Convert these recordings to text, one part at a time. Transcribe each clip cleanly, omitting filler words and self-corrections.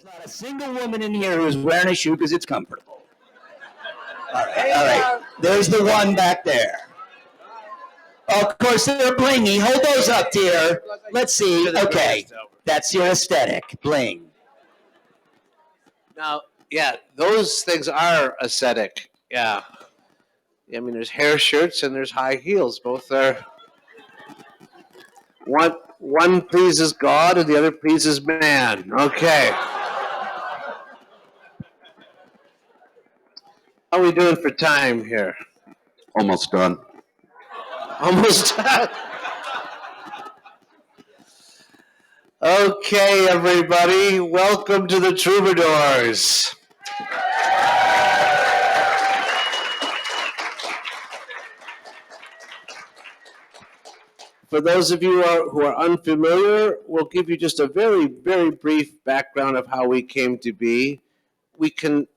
There's not a single woman in here who's wearing a shoe because it's comfortable. All right. There's the one back there. Of course, they're blingy. Hold those up, dear. Let's see. Okay, that's your aesthetic. Bling. Now, yeah, those things are aesthetic. Yeah. I mean, there's hair shirts and there's high heels. Both are. One pleases God and the other pleases man. Okay. How are we doing for time here? Almost done. Almost done. Okay, everybody. Welcome to the Troubadours. For those of you who are unfamiliar, we'll give you just a very, very brief background of how we came to be. We can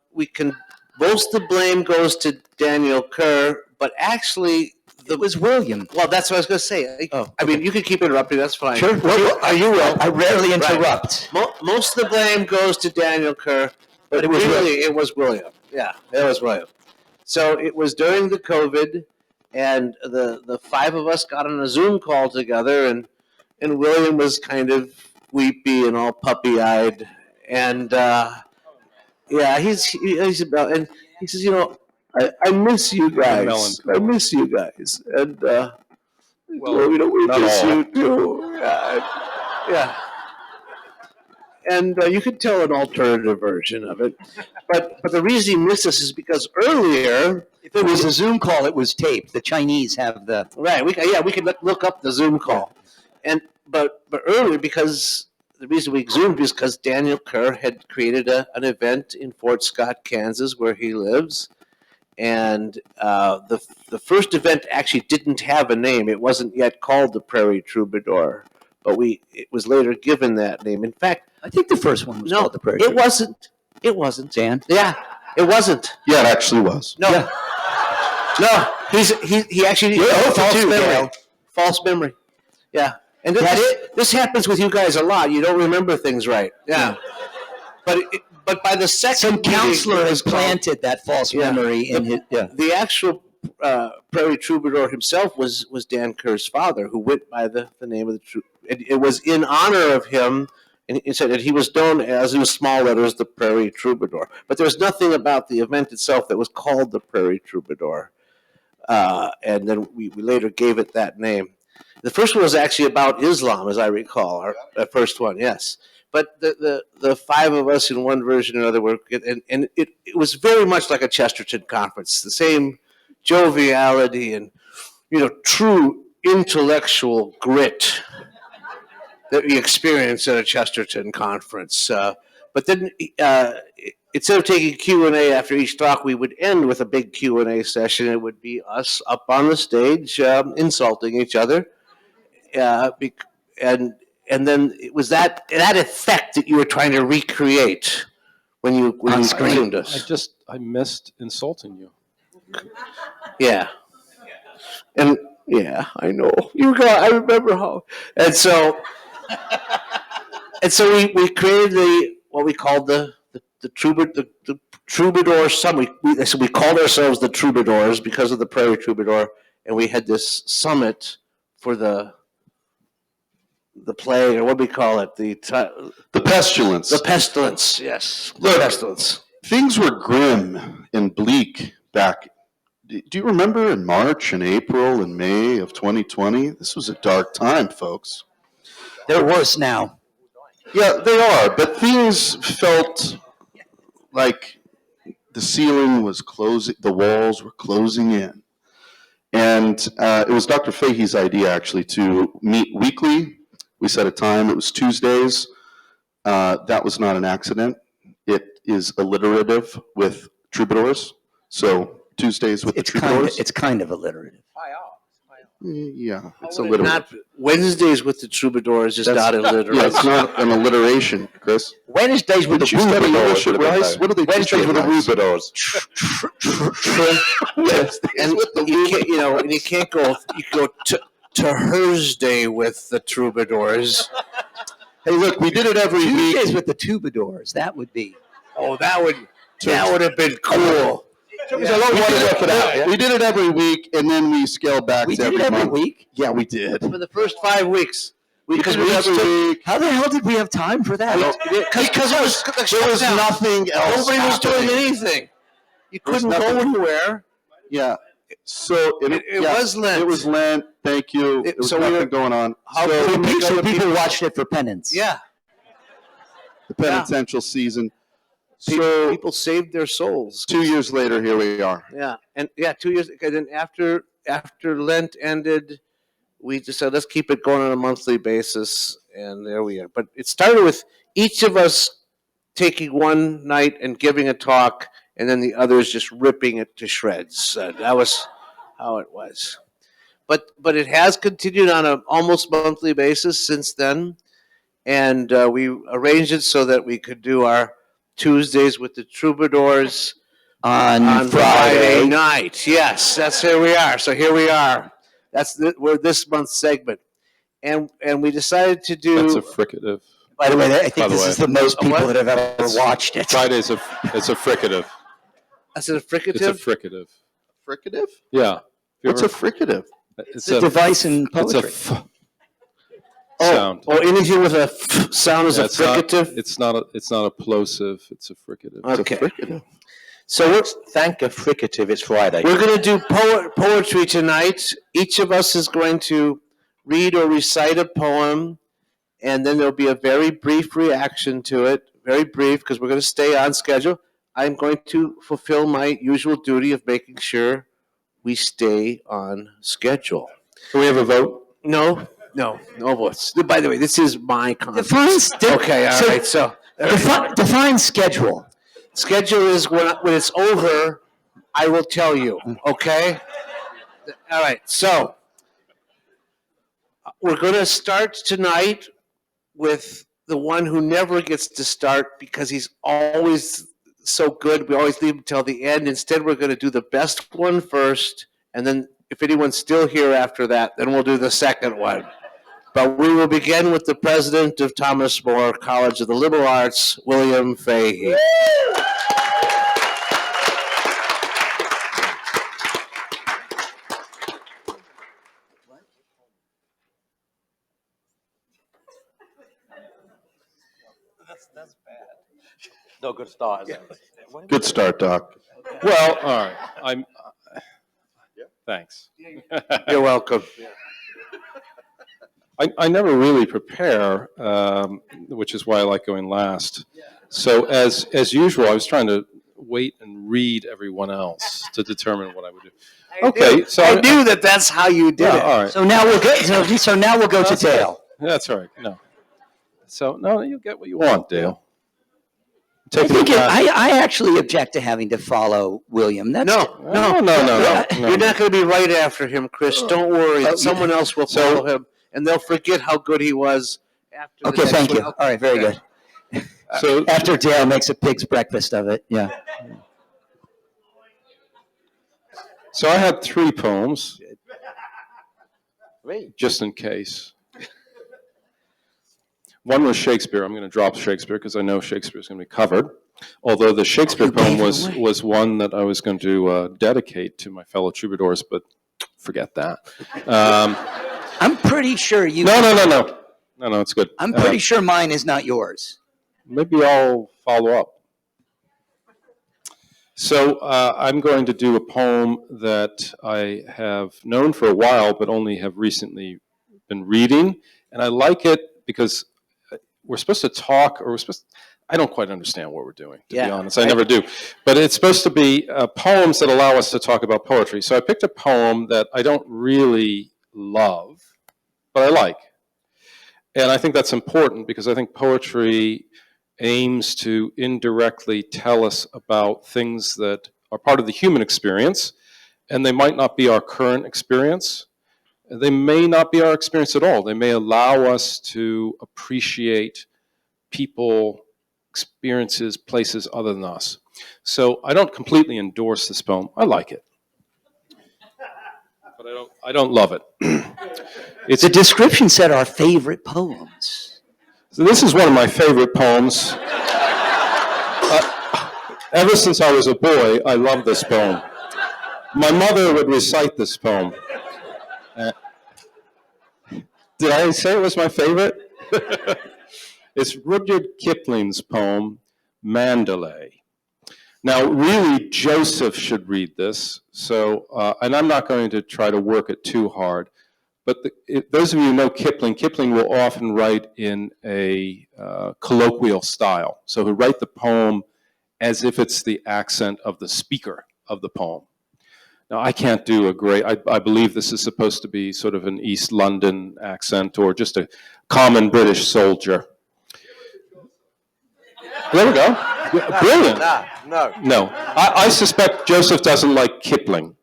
most of the blame goes to Daniel Kerr, but actually It was William. well, that's what I was going to say. Oh, I mean, you can keep interrupting. That's fine. Sure. You will. I rarely interrupt. Most of the blame goes to Daniel Kerr, but it was it was William. Yeah, it was William. So it was during the COVID, and the five of us got on a Zoom call together, and William was kind of weepy and all puppy-eyed, and yeah, he's about, and he says, I miss you guys. I miss you guys, and we miss you too. Yeah. And you could tell an alternative version of it, but the reason he missed us is because earlier, If it was a Zoom call, it was taped. The Chinese have the. right? We could look up the Zoom call, but earlier, because the reason we Zoomed is because Daniel Kerr had created an event in Fort Scott, Kansas, where he lives, and the first event actually didn't have a name. It wasn't yet called the Prairie Troubadour, but it was later given that name. In fact, I think the first one was called the Prairie. it wasn't. It wasn't. Dan? Yeah, it wasn't. Yeah, it actually was. No. Yeah. No, he actually false memory. False memory. Yeah, and this happens with you guys a lot. You don't remember things right. Yeah, but by the second Some counselor meeting, has planted that false memory in his. Yeah. the actual Prairie Troubadour himself was Dan Kerr's father, who went by the name of the It was in honor of him. And he said that he was known as, in small letters, the Prairie Troubadour. But there's nothing about the event itself that was called the Prairie Troubadour. And then we later gave it that name. The first one was actually about Islam, as I recall, our first one, yes. But the five of us in one version or another were, and it was very much like a Chesterton conference, the same joviality and, true intellectual grit that we experience at a Chesterton conference. But then instead of taking Q&A after each talk, we would end with a big Q&A session. It would be us up on the stage insulting each other. And then it was that effect that you were trying to recreate when you Zoomed us. I missed insulting you. Yeah. And yeah, I know. I remember how. And so we created what we called the Troubadour Summit. So we called ourselves the Troubadours because of the Prairie Troubadour, and we had this summit for the plague, or what do we call it? The pestilence. The pestilence, yes. The Look, pestilence. Things were grim and bleak back. Do you remember in March and April and May of 2020? This was a dark time, folks. They're worse now. Yeah, they are, but things felt like the ceiling was closing, the walls were closing in. And it was Dr. Fahey's idea, actually, to meet weekly. We set a time. It was Tuesdays. That was not an accident. It is alliterative with Troubadours. So Tuesdays with the Troubadours. It's kind of alliterative. Yeah, it's alliterative. Not Wednesdays with the Troubadours is not alliterative. Yeah, it's not an alliteration, Chris. Wednesdays with the Did you study Troubadours. English at Rice? What do they teach you at Rice? Troubadours. And you can't go. You go to Thursday with the Troubadours. Hey, look, we did it every Tuesdays week. with the Troubadours. That would be. Oh, that would have been cool. We did it every week, and then we scaled back We to did every it every month. week. Yeah, we did. For the first 5 weeks. Because we we each every took- week. How the hell did we have time for that? Because there was nothing else. Nobody was doing happening. anything. You There was couldn't go nothing. anywhere. Yeah. So It yeah, was Lent. It was Lent. Thank you. There was so we nothing were- going on. How So could we make So other people watched it for penance. Yeah. the penitential season. People, So people saved their souls. 2 years later, here we are. Yeah, and 2 years. And then after Lent ended, we just said let's keep it going on a monthly basis, and there we are. But it started with each of us taking one night and giving a talk, and then the others just ripping it to shreds. That was how it was. But it has continued on an almost monthly basis since then, and we arranged it so that we could do our Tuesdays with the Troubadours On Friday Friday. night. Yes, that's here we are. So here we are. We're this month's segment, and we decided to do. That's a fricative. By the way, I By think the this way. is the most people what? that have ever watched it. Friday's it's a fricative. That's a It's a fricative. fricative. Fricative? Yeah. You What's a ever- fricative? it's It's a device in It's a poetry. sound. Or anything with a f sound is Yeah, a fricative. it's not a plosive. It's a fricative. Okay. Fricative. So Thank a fricative, it's Friday. we're going to do poetry tonight. Each of us is going to read or recite a poem, and then there'll be a very brief reaction to it. Very brief, because we're going to stay on schedule. I'm going to fulfill my usual duty of making sure we stay on schedule. Can we have a vote? No votes. By the way, this is my conference. Define, Okay, all right. So define schedule. schedule is when it's over, I will tell you. Okay? All right. So we're going to start tonight with the one who never gets to start because he's always so good. We always leave him till the end. Instead, we're going to do the best one first, and then if anyone's still here after that, then we'll do the second one. But we will begin with the president of Thomas More College of the Liberal Arts, William Fahey. No good start, is it? Good start, Doc. Well, all right. I'm. Thanks. You're welcome. I never really prepare, which is why I like going last. So as usual, I was trying to wait and read everyone else to determine what I would do. Okay, so I knew that's how you did Yeah, it. all right. So now we'll go. So now we'll go to Dale. That's all right. No. So no, you get what you want, Dale. I Take think it. I actually object to having to follow William. That's No. No. You're not going to be right after him, Chris. Don't worry. Someone else will follow him, and they'll forget how good he was after the Okay, next thank you. one. All right, very good. So After Dale makes a pig's breakfast of it, yeah. So I had 3 poems, Great. just in case. One was Shakespeare. I'm going to drop Shakespeare because I know Shakespeare is going to be covered. Although the Shakespeare You poem gave it was away. was one that I was going to dedicate to my fellow troubadours, but forget that. I'm pretty sure you. No, it's good. I'm pretty sure mine is not yours. Maybe I'll follow up. So I'm going to do a poem that I have known for a while, but only have recently been reading, and I like it because we're supposed to talk, or I don't quite understand what we're doing, to be honest. I never do. But it's supposed to be poems that allow us to talk about poetry. So I picked a poem that I don't really love, but I like. And I think that's important because I think poetry aims to indirectly tell us about things that are part of the human experience, and they might not be our current experience. They may not be our experience at all. They may allow us to appreciate people, experiences, places other than us. So I don't completely endorse this poem. I like it, but I don't love it. The description said our favorite poems. So this is one of my favorite poems. Ever since I was a boy, I love this poem. My mother would recite this poem. Did I say it was my favorite? It's Rudyard Kipling's poem, Mandalay. Now, really, Joseph should read this. So, and I'm not going to try to work it too hard. But those of you who know Kipling, Kipling will often write in a colloquial style. So he'll write the poem as if it's the accent of the speaker of the poem. Now, I can't do a great, I believe this is supposed to be sort of an East London accent or just a common British soldier. There we go. Brilliant. No. I suspect Joseph doesn't like Kipling.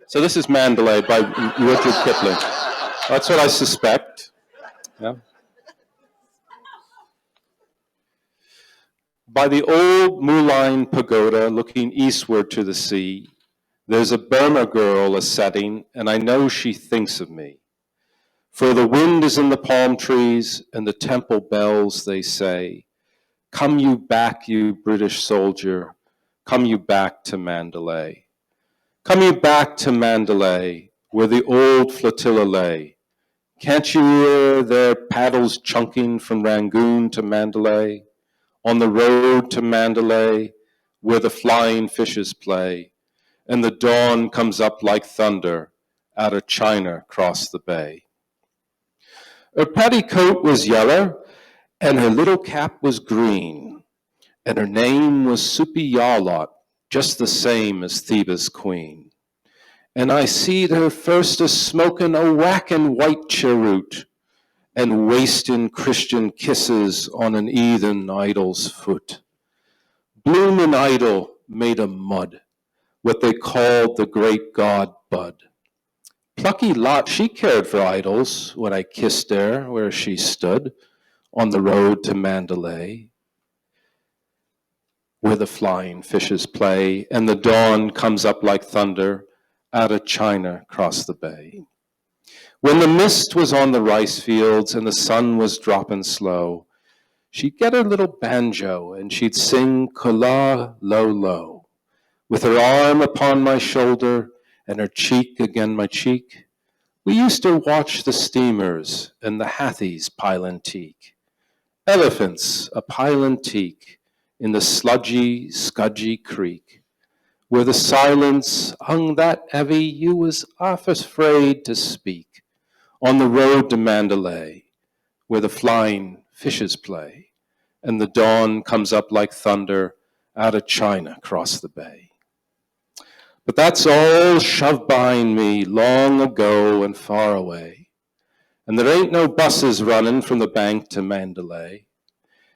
So this is Mandalay by Rudyard Kipling. That's what I suspect. Yeah. By the old Moulin Pagoda, looking eastward to the sea, there's a Burma girl a-setting, and I know she thinks of me. For the wind is in the palm trees, and the temple bells, they say, come you back, you British soldier, come you back to Mandalay. Come you back to Mandalay, where the old flotilla lay. Can't you hear their paddles chunking from Rangoon to Mandalay? On the road to Mandalay, where the flying fishes play, and the dawn comes up like thunder out of China across the bay. Her petticoat was yellow, and her little cap was green, and her name was Supi Yarlot, just the same as Theba's queen. And I seed her first a-smoking a whacking white cheroot, and wasting Christian kisses on an heathen idol's foot. Bloomin' idol made of mud, what they called the great god Bud. Plucky lot she cared for idols when I kissed her where she stood on the road to Mandalay, where the flying fishes play and the dawn comes up like thunder out of China across the bay. When the mist was on the rice fields and the sun was dropping slow, she'd get her little banjo and she'd sing Kula Lo Lo. With her arm upon my shoulder and her cheek again my cheek, we used to watch the steamers and the hathies pilin' teak. Elephants a pilin' teak in the sludgy, scudgy creek, where the silence hung that heavy you was half afraid to speak. On the road to Mandalay, where the flying fishes play, and the dawn comes up like thunder out of China across the bay. But that's all shoved behind me long ago and far away, and there ain't no buses running from the bank to Mandalay,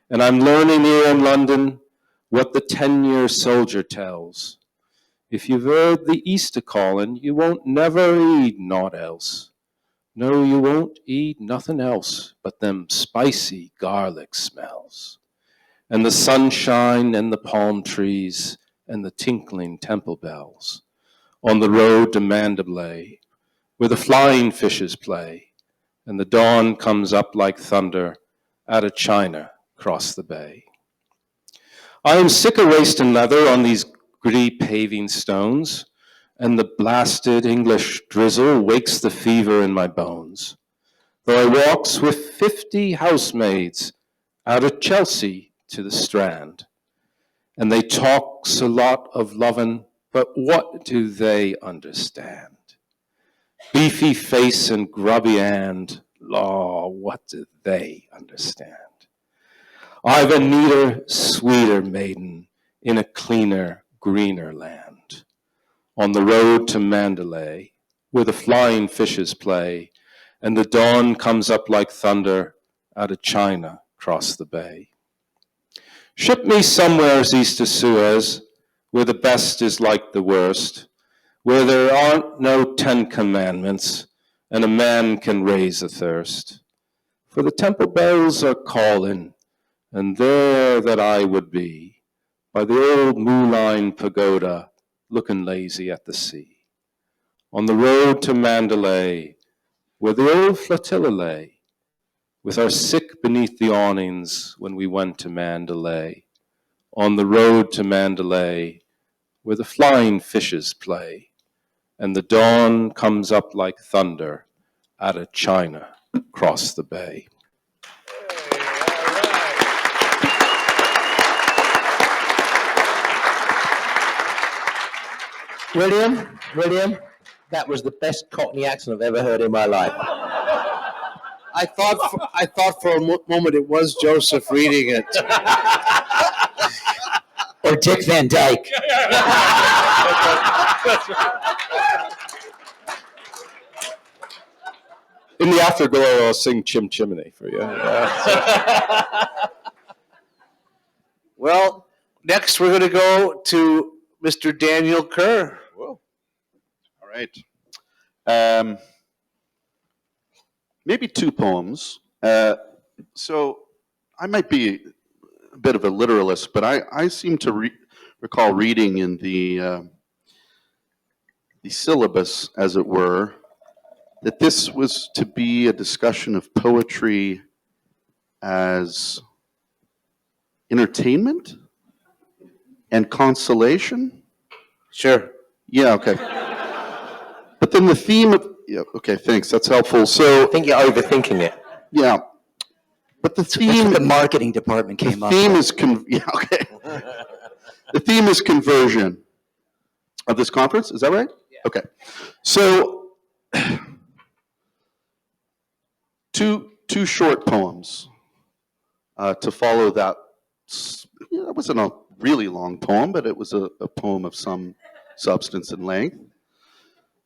and I'm learning here in London what the 10-year soldier tells. If you've heard the Easter calling, you won't never eat naught else. No, you won't eat nothing else but them spicy garlic smells, and the sunshine and the palm trees and the tinkling temple bells on the road to Mandalay, where the flying fishes play, and the dawn comes up like thunder out of China across the bay. I am sick of wasting leather on these gritty paving stones, and the blasted English drizzle wakes the fever in my bones. Though I walks with 50 housemaids out of Chelsea to the Strand, and they talks a lot of lovin', but what do they understand? Beefy face and grubby hand, law, what do they understand? I've a neater, sweeter maiden in a cleaner, greener land, on the road to Mandalay, where the flying fishes play, and the dawn comes up like thunder out of China across the bay. Ship me somewheres east of Suez, where the best is like the worst, where there aren't no 10 commandments, and a man can raise a thirst. For the temple bells are calling, and there that I would be, by the old Moulin Pagoda, looking lazy at the sea. On the road to Mandalay, where the old flotilla lay, with our sick beneath the awnings when we went to Mandalay, on the road to Mandalay, where the flying fishes play, and the dawn comes up like thunder out of China across the bay. William, that was the best Cockney accent I've ever heard in my life. I thought for a moment it was Joseph reading it. Or Dick Van Dyke. In the afterglow, I'll sing Chim Chimney for you. Well, next we're going to go to Mr. Daniel Kerr. All right. Maybe two poems. So I might be a bit of a literalist, but I seem to recall reading in the syllabus, as it were, that this was to be a discussion of poetry as entertainment and consolation. Sure. Yeah, okay. But then the theme of, yeah, okay, thanks, that's helpful. So, I think you're overthinking it. yeah, but the That's theme, what the marketing department came up theme with. is, yeah, okay. The theme is conversion of this conference, is that right? Yeah. Okay. So, two short poems to follow that. It wasn't a really long poem, but it was a poem of some substance and length.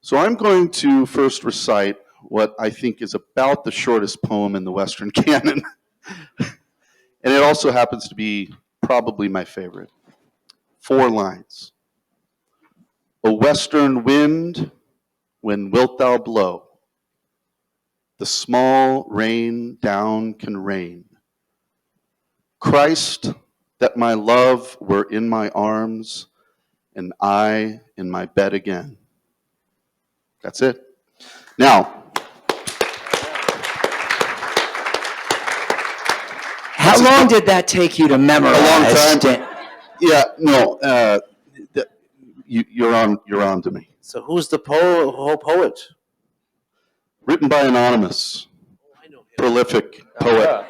So I'm going to first recite what I think is about the shortest poem in the Western canon. And it also happens to be probably my favorite. 4 lines. O western wind, when wilt thou blow? The small rain down can rain. Christ, that my love were in my arms, and I in my bed again. That's it. Now, How long did that take you to memorize? A long time. Yeah, no, you're on to me. So who's the poet? Written by anonymous, prolific poet.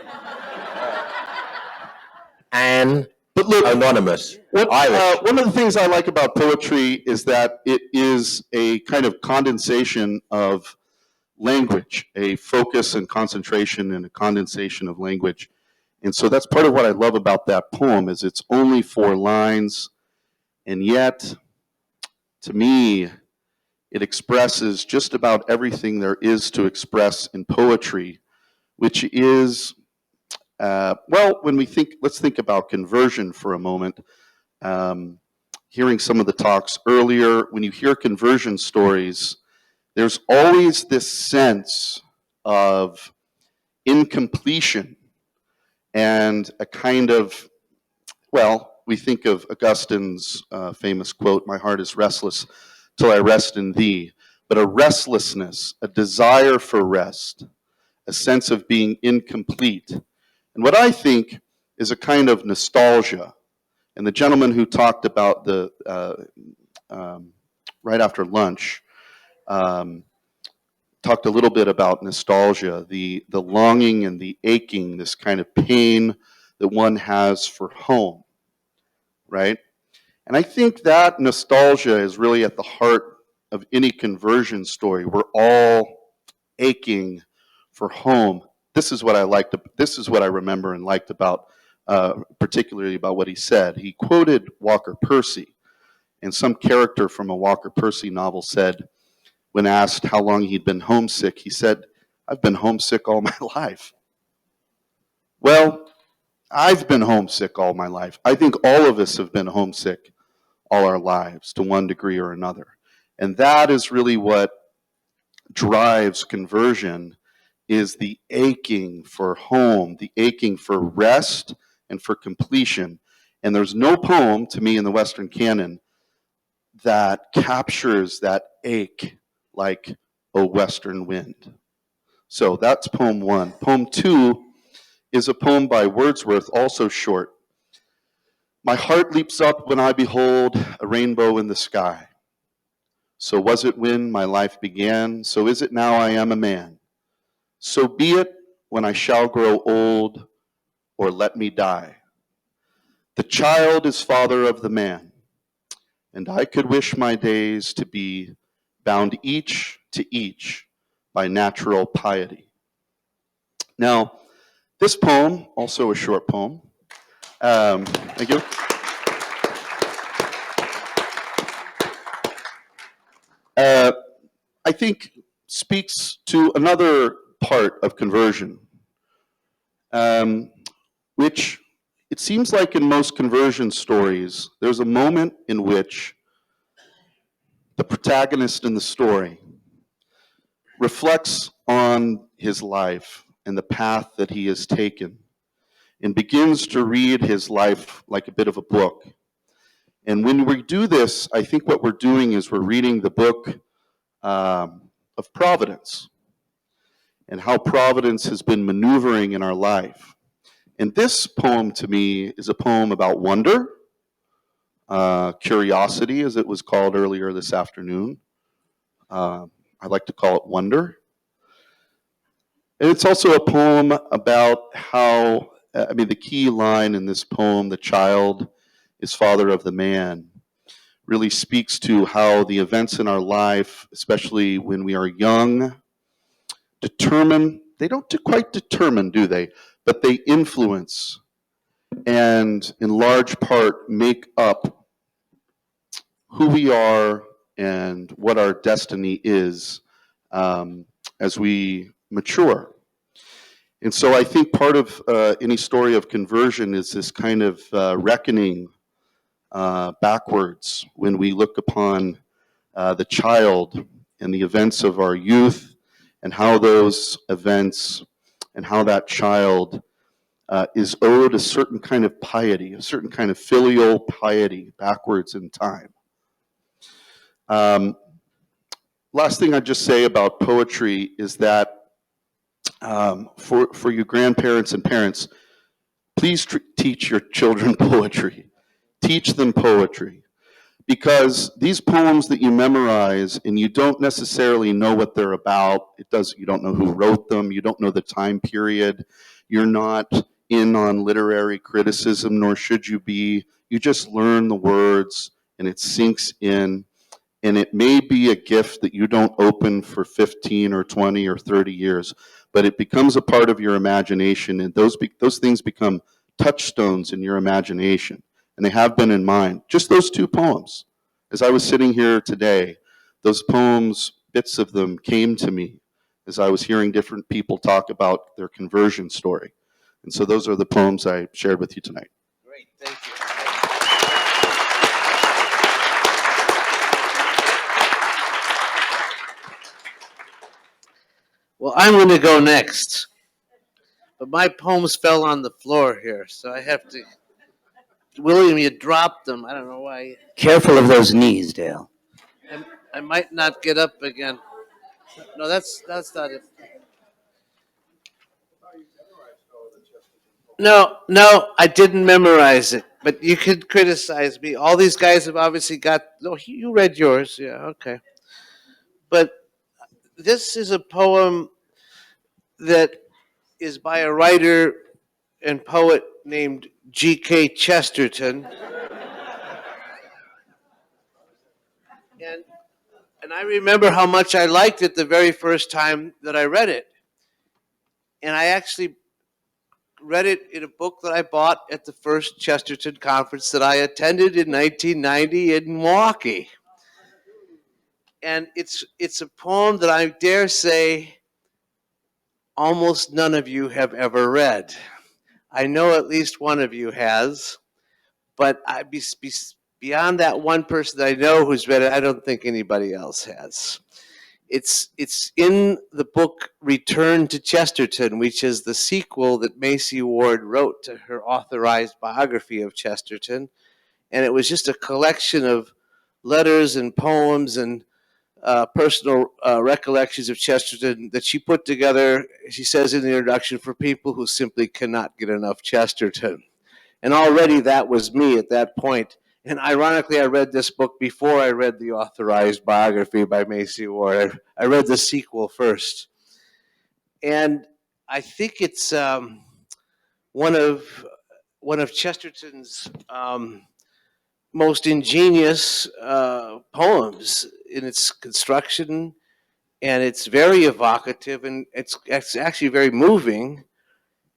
And But look, anonymous. one of the things I like about poetry is that it is a kind of condensation of language, a focus and concentration and a condensation of language. And so that's part of what I love about that poem is it's only 4 lines, and yet, to me, it expresses just about everything there is to express in poetry, which is, well, let's think about conversion for a moment. Hearing some of the talks earlier, when you hear conversion stories, there's always this sense of incompletion and a kind of, well, we think of Augustine's famous quote, "My heart is restless till I rest in thee," but a restlessness, a desire for rest, a sense of being incomplete. And what I think is a kind of nostalgia. And the gentleman who talked about the, right after lunch, talked a little bit about nostalgia, the longing and the aching, this kind of pain that one has for home, right? And I think that nostalgia is really at the heart of any conversion story. We're all aching for home. This is what I remember and liked about, particularly about what he said. He quoted Walker Percy, and some character from a Walker Percy novel said, when asked how long he'd been homesick, he said, "I've been homesick all my life." Well, I've been homesick all my life. I think all of us have been homesick all our lives to one degree or another. And that is really what drives conversion, is the aching for home, the aching for rest and for completion. And there's no poem, to me, in the Western canon that captures that ache like "O Western Wind." So that's poem 1. Poem 2 is a poem by Wordsworth, also short. My heart leaps up when I behold a rainbow in the sky. So was it when my life began, so is it now I am a man. So be it when I shall grow old, or let me die. The child is father of the man, and I could wish my days to be bound each to each by natural piety. Now, this poem, also a short poem, thank you. I think speaks to another part of conversion, which it seems like in most conversion stories, there's a moment in which the protagonist in the story reflects on his life and the path that he has taken and begins to read his life like a bit of a book. And when we do this, I think what we're doing is we're reading the book of providence and how providence has been maneuvering in our life. And this poem to me is a poem about wonder, curiosity, as it was called earlier this afternoon. I like to call it wonder. And it's also a poem about how, the key line in this poem, the child is father of the man, really speaks to how the events in our life, especially when we are young, they don't quite determine, do they? But they influence and in large part make up who we are and what our destiny is as we mature. And so I think part of any story of conversion is this kind of reckoning backwards when we look upon the child and the events of our youth and how those events and how that child is owed a certain kind of piety, a certain kind of filial piety backwards in time. Last thing I'd just say about poetry is that for you grandparents and parents, please teach your children poetry. Teach them poetry. Because these poems that you memorize and you don't necessarily know what they're about, you don't know who wrote them, you don't know the time period, you're not in on literary criticism, nor should you be. You just learn the words and it sinks in, and it may be a gift that you don't open for 15 or 20 or 30 years, but it becomes a part of your imagination, and those things become touchstones in your imagination. And they have been in mine. Just those 2 poems. As I was sitting here today, those poems, bits of them came to me as I was hearing different people talk about their conversion story. And so those are the poems I shared with you tonight. Great, thank you. Well, I'm going to go next. But my poems fell on the floor here, so I have to. William, you dropped them. I don't know why. Careful of those knees, Dale. I might not get up again. No, that's not it. No, I didn't memorize it. But you could criticize me. All these guys have obviously got. No, you read yours. Yeah, okay. But this is a poem that is by a writer and poet named G.K. Chesterton. And I remember how much I liked it the very first time that I read it. And I actually read it in a book that I bought at the first Chesterton conference that I attended in 1990 in Milwaukee. And it's a poem that I dare say almost none of you have ever read. I know at least one of you has, but beyond that one person that I know who's read it, I don't think anybody else has. It's in the book Return to Chesterton, which is the sequel that Macy Ward wrote to her authorized biography of Chesterton. And it was just a collection of letters and poems and personal recollections of Chesterton that she put together, she says in the introduction, for people who simply cannot get enough Chesterton. And already that was me at that point. And ironically, I read this book before I read the authorized biography by Macy Ward. I read the sequel first. And I think it's one of Chesterton's most ingenious poems in its construction, and it's very evocative, and it's actually very moving,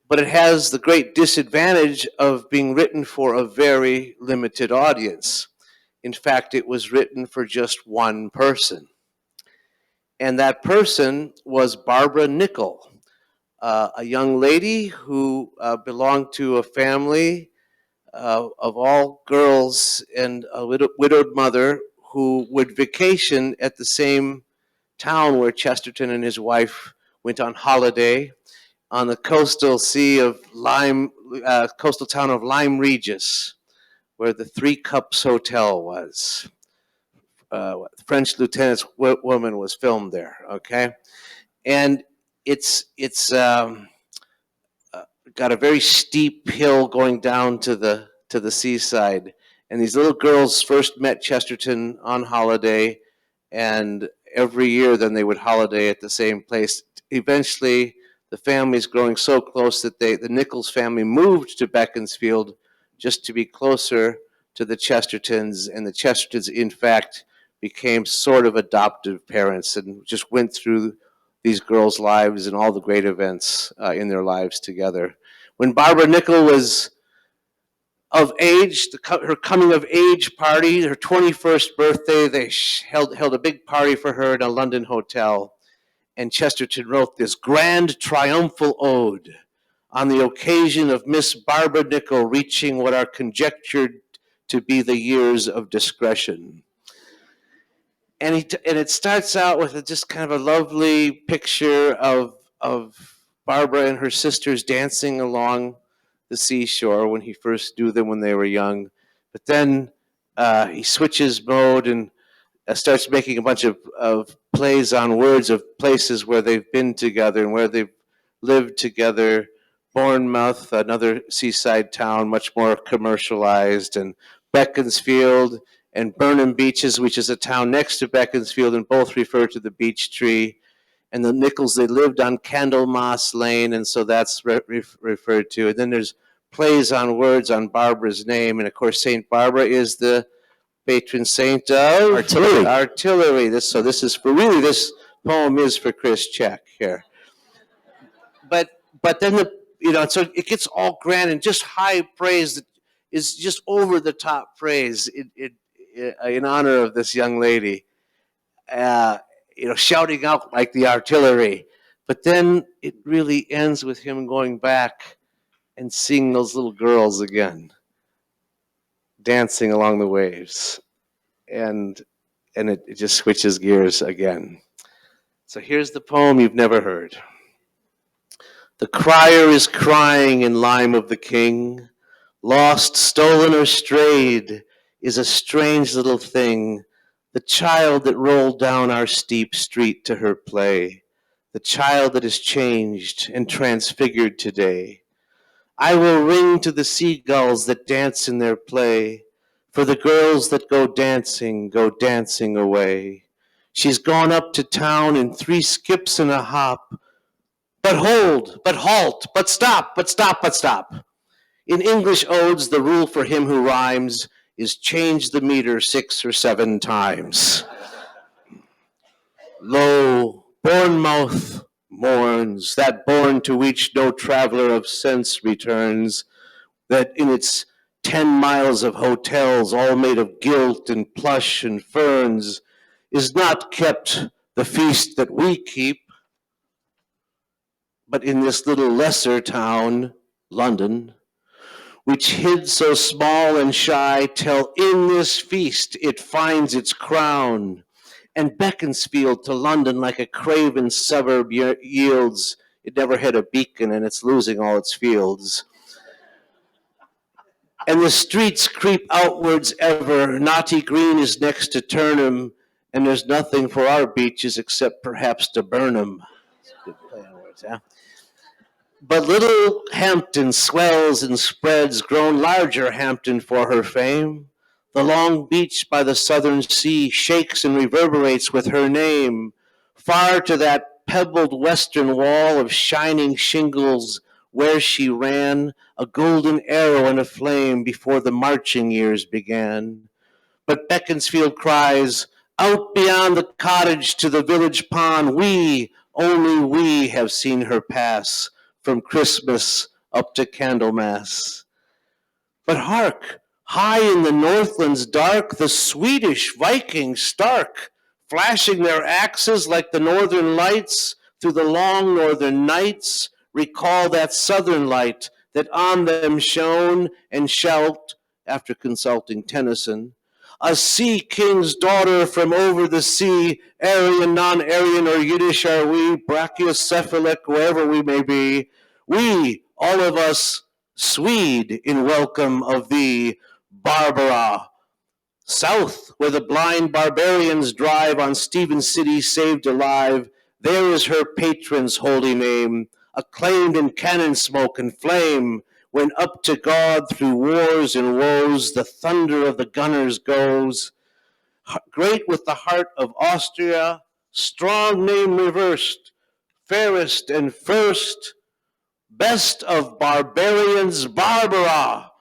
but it has the great disadvantage of being written for a very limited audience. In fact, it was written for just one person, and that person was Barbara Nickel, a young lady who belonged to a family of all girls and a widowed mother who would vacation at the same town where Chesterton and his wife went on holiday, on the coastal town of Lyme Regis, where the Three Cups Hotel was. French Lieutenant's Woman was filmed there. Okay, and it's got a very steep hill going down to the seaside. And these little girls first met Chesterton on holiday, and every year then they would holiday at the same place. Eventually, the family's growing so close that the Nichols family moved to Beaconsfield just to be closer to the Chestertons, and the Chestertons, in fact, became sort of adoptive parents and just went through these girls' lives and all the great events in their lives together. When Barbara Nickel was of age, her coming of age party, her 21st birthday, they held a big party for her in a London hotel. And Chesterton wrote this grand triumphal ode on the occasion of Miss Barbara Nickel reaching what are conjectured to be the years of discretion. And it starts out with just kind of a lovely picture of Barbara and her sisters dancing along the seashore when he first knew them when they were young. But then he switches mode and starts making a bunch of plays on words of places where they've been together and where they've lived together. Bournemouth, another seaside town, much more commercialized, and Beaconsfield and Burnham Beeches, which is a town next to Beaconsfield, and both refer to the beech tree. And the Nichols, they lived on Candlemas Lane, and so that's referred to. And then there's plays on words on Barbara's name, and of course St. Barbara is the patron saint of artillery. This is for really, this poem is for Chris Check here. But then so it gets all grand and just high praise that is just over the top praise in honor of this young lady, shouting out like the artillery. But then it really ends with him going back and seeing those little girls again, dancing along the waves, and it just switches gears again. So here's the poem you've never heard. The crier is crying in Lyme of the King. Lost, stolen, or strayed is a strange little thing. The child that rolled down our steep street to her play. The child that is changed and transfigured today. I will ring to the seagulls that dance in their play. For the girls that go dancing away. She's gone up to town in 3 skips and a hop. But hold, but halt, but stop, but stop, but stop. In English odes, the rule for him who rhymes is change the meter 6 or 7 times. Lo, Bournemouth mourns, that bourne to which no traveler of sense returns, that in its 10 miles of hotels, all made of gilt and plush and ferns, is not kept the feast that we keep. But in this little lesser town, London, which hid so small and shy, till in this feast it finds its crown, and Beaconsfield to London like a craven suburb yields. It never had a beacon, and it's losing all its fields. And the streets creep outwards ever. Knotty Green is next to Turnham, and there's nothing for our beaches except perhaps to burn 'em. Good play on words, yeah? But little Hampton swells and spreads, grown larger Hampton for her fame. The long beach by the southern sea shakes and reverberates with her name. Far to that pebbled western wall of shining shingles where she ran, a golden arrow and a flame before the marching years began. But Beaconsfield cries, out beyond the cottage to the village pond, we, only we have seen her pass from Christmas up to Candlemas. But hark, high in the Northlands dark, the Swedish Vikings stark, flashing their axes like the northern lights through the long northern nights, recall that southern light that on them shone and shout, after consulting Tennyson, a sea king's daughter from over the sea, Aryan, non-Aryan, or Yiddish are we, brachiocephalic, wherever we may be. We, all of us, Swede in welcome of thee, Barbara. South, where the blind barbarians drive on Stephen City saved alive, there is her patron's holy name, acclaimed in cannon smoke and flame, when up to God through wars and woes the thunder of the gunners goes. Great with the heart of Austria, strong name reversed, fairest and first, best of barbarians, Barbara.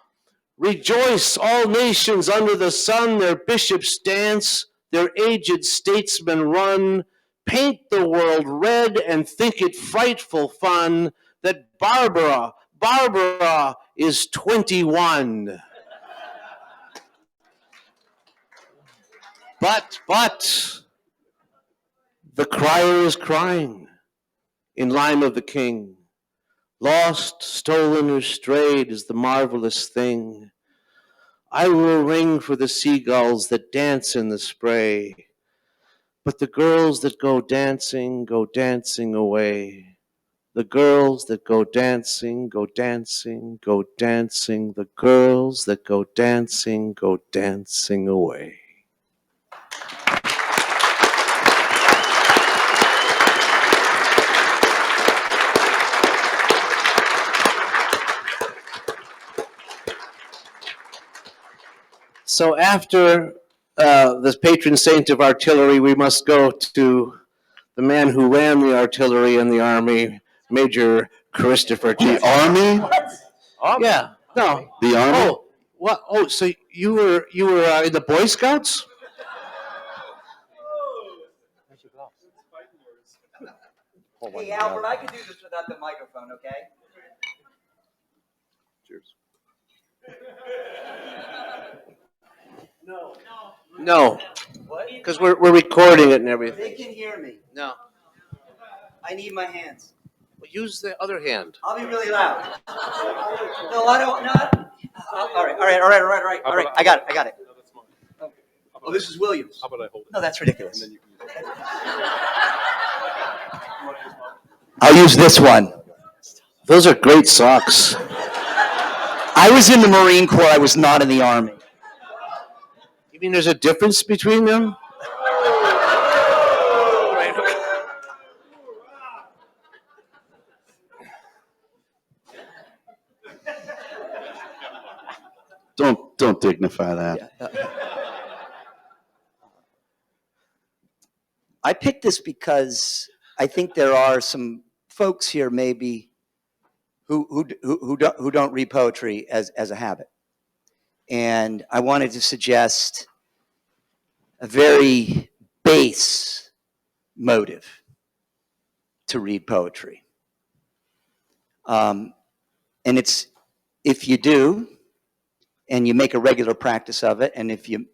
Rejoice, all nations under the sun, their bishops dance, their aged statesmen run, paint the world red and think it frightful fun that Barbara is 21. But, the crier is crying in line of the king. Lost, stolen, or strayed is the marvelous thing. I will ring for the seagulls that dance in the spray, but the girls that go dancing away. The girls that go dancing, go dancing, go dancing. The girls that go dancing away. So after the patron saint of artillery, we must go to the man who ran the artillery in the army, Major Christopher T. The army? Yeah, no. The army? Oh, what? Oh, so you were in the Boy Scouts? Hey, Albert, I could do this without the microphone, okay? Cheers. No, What? because we're recording it and everything. They can hear me. No, I need my hands. well, use the other hand. I'll be really loud. No, I don't. Not. All right. I got it. No, that's mine. Oh, this is Williams. How about I hold it? No, that's ridiculous. And then you can use it. I'll use this one. Those are great socks. I was in the Marine Corps. I was not in the Army. You mean there's a difference between them? Don't dignify that. I picked this because I think there are some folks here maybe who don't read poetry as a habit. And I wanted to suggest a very base motive to read poetry. And it's, if you do, and you make a regular practice of it, and if you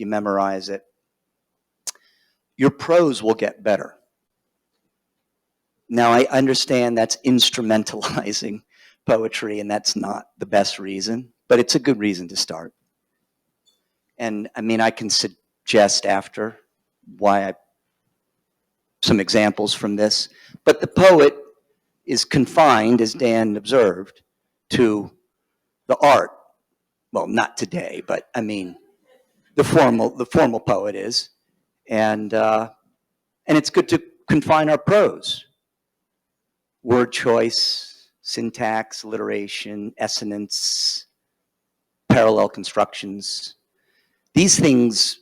memorize it, your prose will get better. Now, I understand that's instrumentalizing poetry, and that's not the best reason, but it's a good reason to start. And I mean, I can suggest after some examples from this, but the poet is confined, as Dan observed, to the art. Well, not today, but I mean, the formal poet is, And it's good to confine our prose. Word choice, syntax, alliteration, assonance, parallel constructions. These things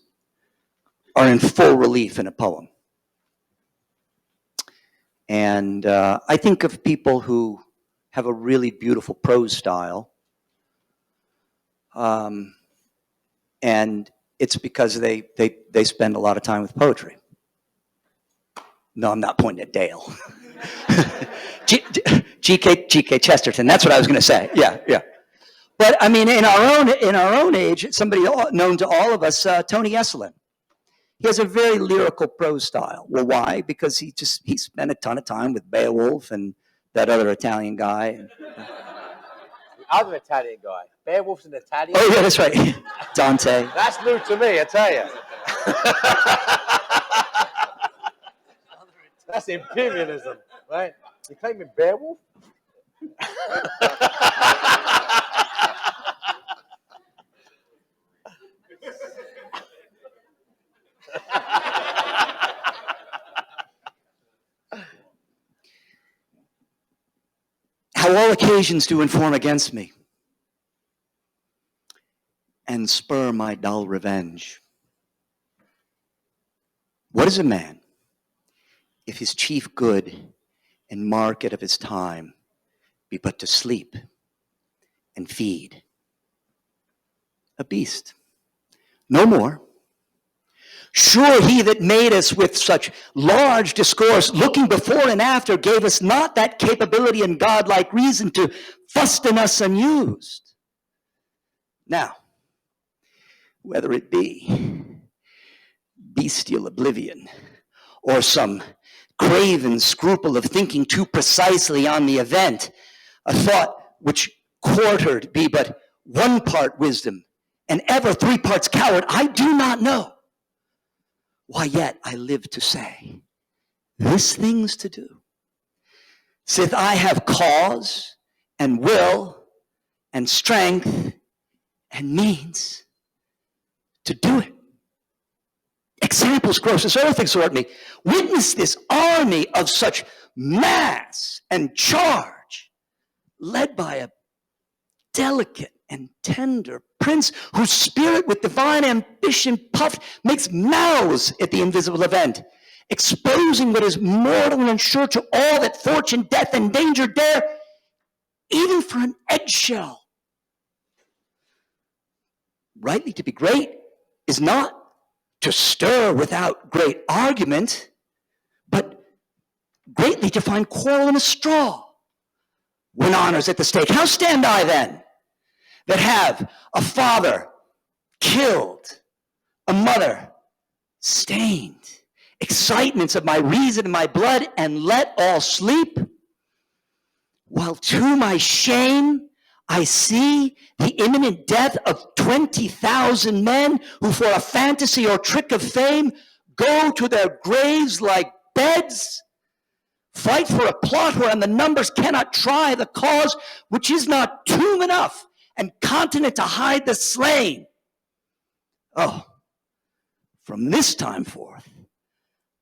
are in full relief in a poem. And I think of people who have a really beautiful prose style, and it's because they spend a lot of time with poetry. No, I'm not pointing at Dale. G.K. Chesterton. That's what I was going to say. Yeah. But I mean, in our own age, somebody known to all of us, Tony Esolen. He has a very lyrical prose style. Well, why? Because he spent a ton of time with Beowulf and that other Italian guy. The other Italian guy. Beowulf's an Italian. Oh yeah, that's right. Dante. That's new to me, I tell you. That's imperialism, right? You claiming Beowulf? How all occasions do inform against me and spur my dull revenge. What is a man if his chief good and market of his time be but to sleep and feed? A beast, no more. Sure, he that made us with such large discourse, looking before and after, gave us not that capability and godlike reason to fusten us unused. Now, whether it be bestial oblivion or some craven scruple of thinking too precisely on the event, a thought which quartered be but one part wisdom and ever 3 parts coward, I do not know. Why yet I live to say, this thing's to do. Sith I have cause and will and strength and means to do it. Examples gross as earth exhort me. Witness this army of such mass and charge, led by a delicate and tender prince whose spirit with divine ambition puffed makes mouths at the invisible event, exposing what is mortal and sure to all that fortune, death, and danger dare, even for an eggshell. Rightly to be great is not to stir without great argument, but greatly to find quarrel in a straw when honor's at the stake. How stand I then, that have a father killed, a mother stained, excitements of my reason and my blood, and let all sleep, while to my shame I see the imminent death of 20,000 men who for a fantasy or trick of fame go to their graves like beds, fight for a plot wherein the numbers cannot try the cause, which is not tomb enough and continent to hide the slain. Oh, from this time forth,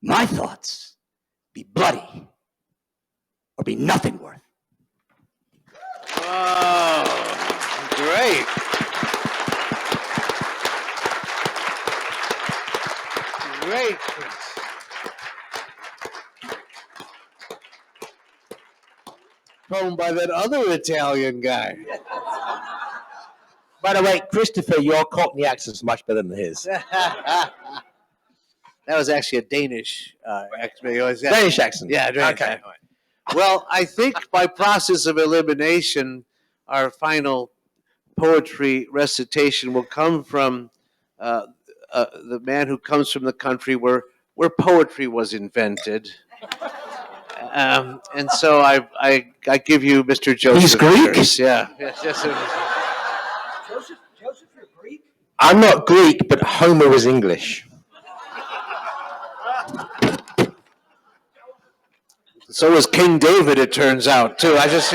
my thoughts be bloody or be nothing worth. Oh, great. Great. Poem by that other Italian guy. By the way, Christopher, your Cockney accent's much better than his. That was actually a Danish accent. Danish accent. Yeah, Danish Okay. accent. Well, I think by process of elimination, our final poetry recitation will come from the man who comes from the country where poetry was invented. And so I give you Mr. Joseph. He's Greek? Pearce. Yeah. Joseph, you're Greek? I'm not Greek, but Homer was English. so was King David, it turns out, too. I just,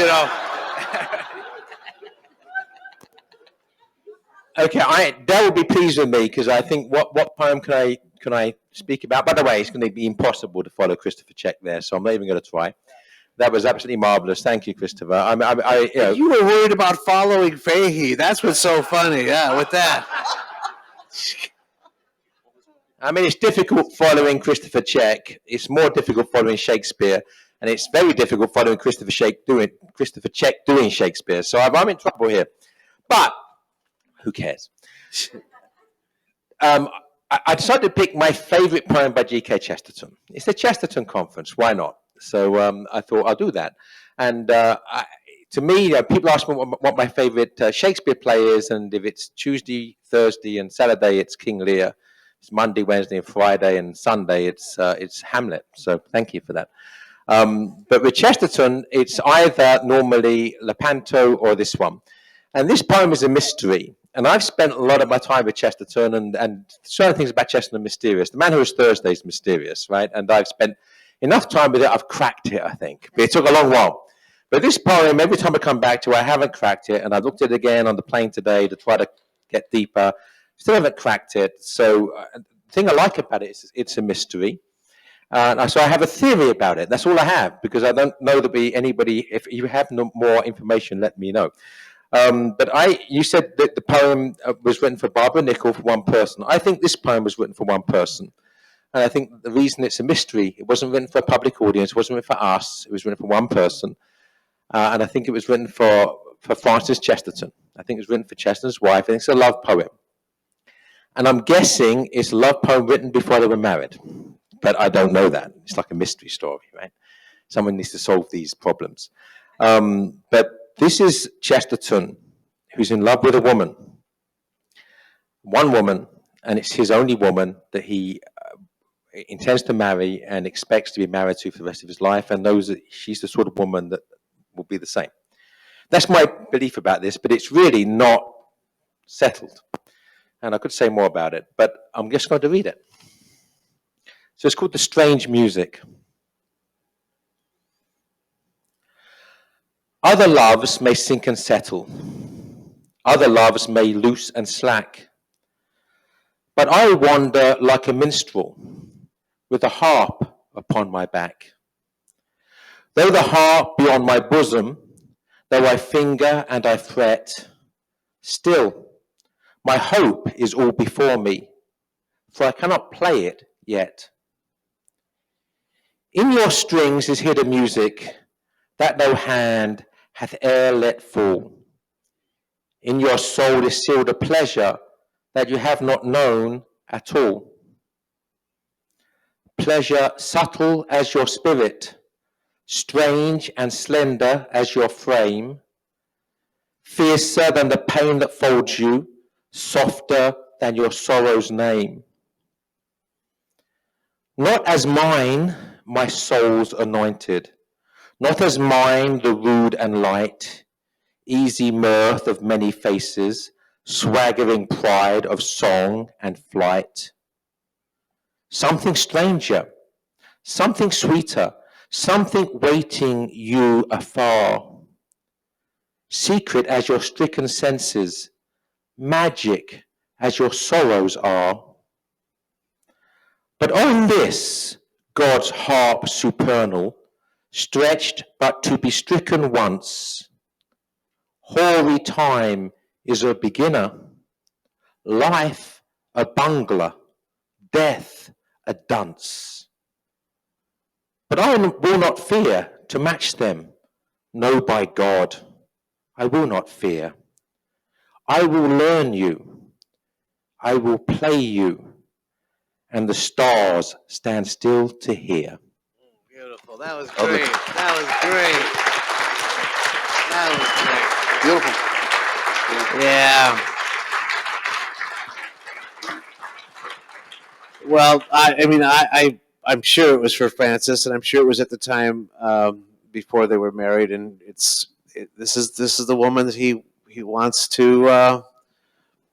Okay, Dale will be pleased with me because I think what poem can I speak about? By the way, it's going to be impossible to follow Christopher Check there, so I'm not even going to try. That was absolutely marvelous. Thank you, Christopher. You were worried about following Fahey. That's what's so funny. Yeah, with that. I mean, it's difficult following Christopher Check. It's more difficult following Shakespeare, and it's very difficult following Christopher Check doing Shakespeare. So I'm in trouble here. But who cares? I decided to pick my favorite poem by G.K. Chesterton. It's the Chesterton Conference. Why not? So I thought I'll do that. And to me, people ask me what my favorite Shakespeare play is, and if it's Tuesday, Thursday, and Saturday, it's King Lear. It's Monday, Wednesday, and Friday, and Sunday, it's Hamlet. So thank you for that. But with Chesterton, it's either normally Lepanto or this one. And this poem is a mystery. And I've spent a lot of my time with Chesterton, and certain things about Chesterton are mysterious. The Man Who Was Thursday is mysterious, right? And I've spent enough time with it, I've cracked it, I think. But it took a long while. But this poem, every time I come back to it, I haven't cracked it. And I looked at it again on the plane today to try to get deeper. Still haven't cracked it. So the thing I like about it is it's a mystery. So I have a theory about it. That's all I have, because I don't know that anybody. If you have no more information, let me know. But you said that the poem was written for Barbara Nickel, for one person. I think this poem was written for one person. And I think the reason it's a mystery, it wasn't written for a public audience, it wasn't written for us, it was written for one person. And I think it was written for Frances Chesterton. I think it was written for Chesterton's wife. I think it's a love poem. And I'm guessing it's a love poem written before they were married. But I don't know that. It's like a mystery story, right? Someone needs to solve these problems. But this is Chesterton, who's in love with a woman. One woman, and it's his only woman that he intends to marry and expects to be married to for the rest of his life, and knows that she's the sort of woman that will be the same. That's my belief about this, but it's really not settled. And I could say more about it, but I'm just going to read it. So it's called The Strange Music. Other loves may sink and settle. Other loves may loose and slack. But I wander like a minstrel with a harp upon my back. Though the harp be on my bosom, though I finger and I fret, still my hope is all before me, for I cannot play it yet. In your strings is hid a music that no hand hath e'er let fall. In your soul is sealed a pleasure that you have not known at all. Pleasure subtle as your spirit, strange and slender as your frame, fiercer than the pain that folds you, softer than your sorrow's name. Not as mine, my soul's anointed, not as mine the rude and light, easy mirth of many faces, swaggering pride of song and flight. Something stranger, something sweeter, something waiting you afar. Secret as your stricken senses, magic as your sorrows are. But on this, God's harp supernal, stretched but to be stricken once, hoary time is a beginner, life a bungler, death a dunce. But I will not fear to match them. No, by God, I will not fear. I will learn you. I will play you. And the stars stand still to hear. Beautiful. That was great. That was great. That was great. Beautiful. Yeah. Well, I'm sure it was for Francis, and I'm sure it was at the time before they were married. And this is the woman that he wants to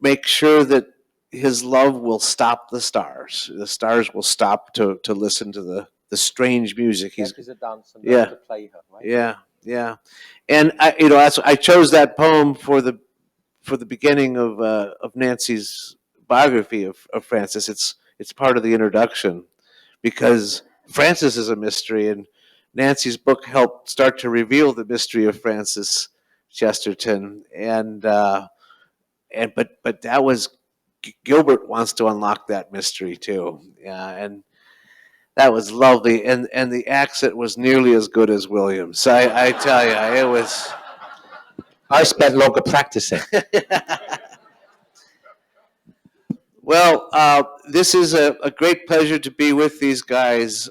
make sure that his love will stop the stars. The stars will stop to listen to the strange music. He's a dance and yeah. to play her, right? Yeah. And I chose that poem for for the beginning of Nancy's biography of Francis. It's part of the introduction because Francis is a mystery, and Nancy's book helped start to reveal the mystery of Francis Chesterton. But that was Gilbert wants to unlock that mystery too. Yeah, and that was lovely, and the accent was nearly as good as Williams. I tell you, it was. I spent longer practicing. Well, this is a great pleasure to be with these guys.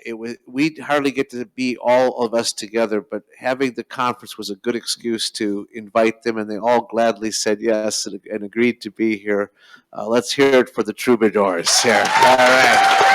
We hardly get to be all of us together, but having the conference was a good excuse to invite them, and they all gladly said yes and agreed to be here. Let's hear it for the Troubadours here. All right.